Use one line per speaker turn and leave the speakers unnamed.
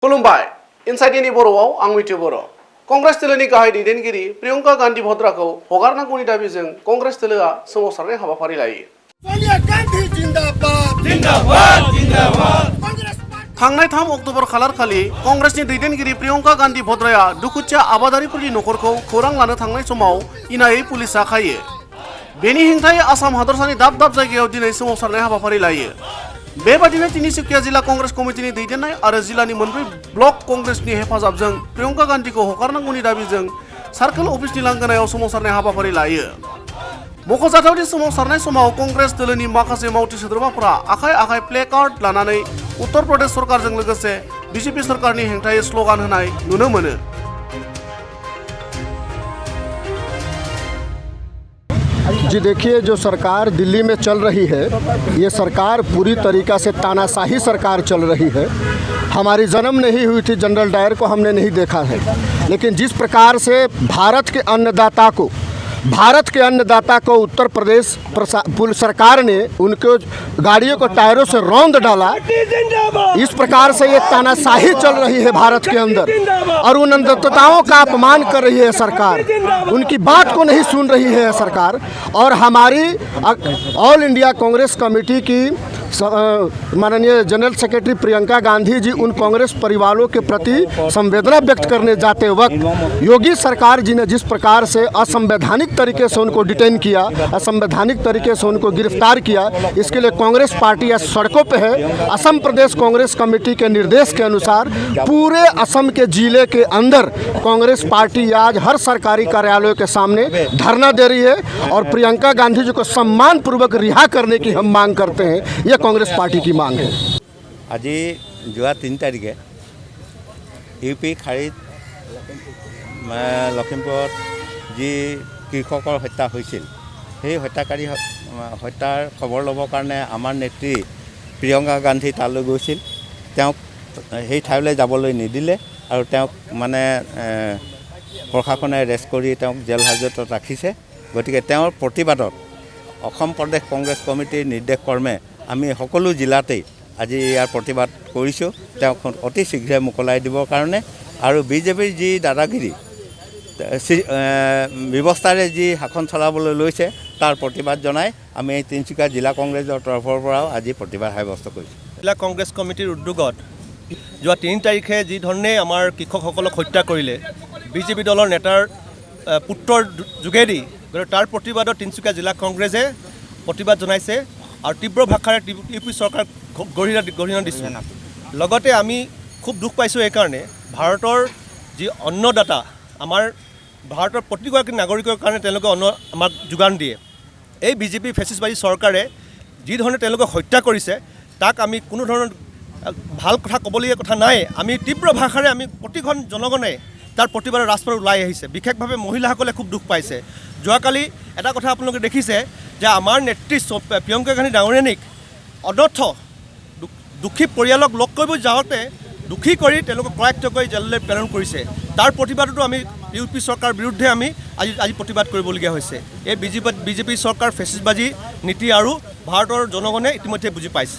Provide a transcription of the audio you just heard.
खुलुमबाय इनसाइडनि बर'आव आं मिथु बर'। कंग्रेस दोलोनि गाहाय दैदेनगिरि प्रियंका गांधी भद्राखौ हगारनांगौनि दाबिजों कंग्रेस दोलोआ सोमावसारनाय हाबाफारि लायो। थांनाय 3 अक्ट'बर खालारखालि कंग्रेसनि दैदेनगिरि प्रियंका गांधी भद्राया दुखुथिया आबादारिफोरनि नखरखौ खौरां लानो थांनाय समाव इनायै पुलिसा खायो। बेनि हेंथायै आसाम हादरसानि दाब दाब जायगायाव दिनै सोमावसारनाय हाबाफारि लायो। बेबादिनो तिनिसुकिया जिल्ला कंग्रेस कमिटिनि दैदेननाय आरो जिल्लानि मोनब्रै ब्लक कंग्रेसनि हेफाजाबजों प्रियंका गांधीखौ हगारनांगौनि दाबिजों सार्कल अफिसनि लांगोनायाव सोमावसारनाय हाबाफारि लायो। मख'जाथावदि सोमावसारनाय समाव कंग्रेस दोलोनि माखासे मावथि सोद्रोमाफोरा आखाइ आखाइ प्ले कार्ड लानानै उत्तर प्रदेश सरकारजों लोगोसे बीजेपी सरकारनि हेंथायै स्लोगान होनाय नुनो मोनो।
जी देखिए, जो सरकार दिल्ली में चल रही है, ये सरकार पूरी तरीक़ा से तानाशाही सरकार चल रही है। हमारी जन्म नहीं हुई थी, जनरल डायर को हमने नहीं देखा है, लेकिन जिस प्रकार से भारत के अन्नदाता को उत्तर प्रदेश सरकार ने उनके गाड़ियों को टायरों से रौंद डाला, इस प्रकार से ये तानाशाही चल रही है भारत के अंदर और उन अन्नदाताओं का अपमान कर रही है सरकार। उनकी बात को नहीं सुन रही है सरकार। और हमारी ऑल इंडिया कांग्रेस कमेटी की माननीय जनरल सेक्रेटरी प्रियंका गांधी जी उन कांग्रेस परिवारों के प्रति संवेदना व्यक्त करने जाते वक्त योगी सरकार जी ने जिस प्रकार से असंवैधानिक तरीके से उनको डिटेन किया, असंवैधानिक तरीके से उनको गिरफ्तार किया, इसके लिए कांग्रेस पार्टी आज सड़कों पे है। असम प्रदेश कांग्रेस कमेटी के निर्देश के अनुसार पूरे असम के जिले के अंदर कांग्रेस पार्टी आज हर सरकारी कार्यालयों के सामने धरना दे रही है और प्रियंका गांधी जी को सम्मानपूर्वक रिहा करने की हम मांग करते हैं। यह कांग्रेस पार्टी की मांग है।
आज जो 3 तारिखे यूपी खारीत लखीमपुर जी कृषकर हत्या होइছিল, সেই হত্যাকাৰী হত্যাৰ খবৰ ল'বৰ কাৰণে আমাৰ নেত্ৰী প্ৰিয়ংকা গান্ধী তালৈ গৈছিল। তেওঁক সেই ঠাইলৈ যাবলৈ নিদিলে আৰু তেওঁক মানে প্ৰশাসনে এৰেষ্ট কৰি তেওঁক জেল হাজতত ৰাখিছে। গতিকে তেওঁৰ প্ৰতিবাদত অসম প্ৰদেশ কংগ্ৰেছ কমিটিৰ নিৰ্দেশ কৰ্মে আমি সকলো জিলাতেই আজি ইয়াৰ প্ৰতিবাদ কৰিছোঁ তেওঁক অতি শীঘ্ৰে মোকলাই দিবৰ কাৰণে। আৰু বিজেপিৰ যি দাদাগিৰি ব্যৱস্থাৰে যি শাসন চলাবলৈ লৈছে তাৰ প্ৰতিবাদ জনাই আমি তিনিচুকীয়া জিলা কংগ্ৰেছৰ তৰফৰ পৰাও আজি প্ৰতিবাদ সাব্যস্ত কৰিছোঁ।
জিলা কংগ্ৰেছ কমিটিৰ উদ্যোগত যোৱা 3 তাৰিখে যি ধৰণে আমাৰ কৃষকসকলক হত্যা কৰিলে বিজেপি দলৰ নেতাৰ পুত্ৰৰ যোগেদি, তাৰ প্ৰতিবাদত তিনিচুকীয়া জিলা কংগ্ৰেছে প্ৰতিবাদ জনাইছে আৰু তীব্ৰ ভাষাৰে ইউপি চৰকাৰ গৰিহণা দিছে। লগতে আমি খুব দুখ পাইছোঁ এইকাৰণে ভাৰতৰ যি অন্নদাতা, আমাৰ ভাৰতৰ প্ৰতিগৰাকী নাগৰিকৰ কাৰণে তেওঁলোকে অন্ন আমাক যোগান দিয়ে। এই বিজেপি ফেচিষ্টবাদী চৰকাৰে যি ধৰণে তেওঁলোকক হত্যা কৰিছে তাক আমি কোনো ধৰণৰ ভাল কথা ক'বলগীয়া কথা নাই। আমি তীব্ৰ ভাষাৰে আমি প্ৰতিখন জনগণে তাৰ প্ৰতিবাদৰ ৰাজপথত ওলাই আহিছে। বিশেষভাৱে মহিলাসকলে খুব দুখ পাইছে। যোৱাকালি এটা কথা আপোনালোকে দেখিছে যে আমাৰ নেত্ৰী প্ৰিয়ংকা গান্ধী ডাঙৰীয়ানীক অনৰ্থ দুখী পৰিয়ালক লগ কৰিব যাওঁতে দুখী কৰি তেওঁলোকক কৰায়ত্ব কৰি জেললৈ প্ৰেৰণ কৰিছে। তাৰ প্ৰতিবাদতো আমি ইউপি চৰকাৰৰ বিৰুদ্ধে আমি আজি প্ৰতিবাদ কৰিবলগীয়া হৈছে। এই বিজেপি চৰকাৰ ফেচিষ্টবাদী নীতি আৰু ভাৰতৰ জনগণে ইতিমধ্যে বুজি পাইছে।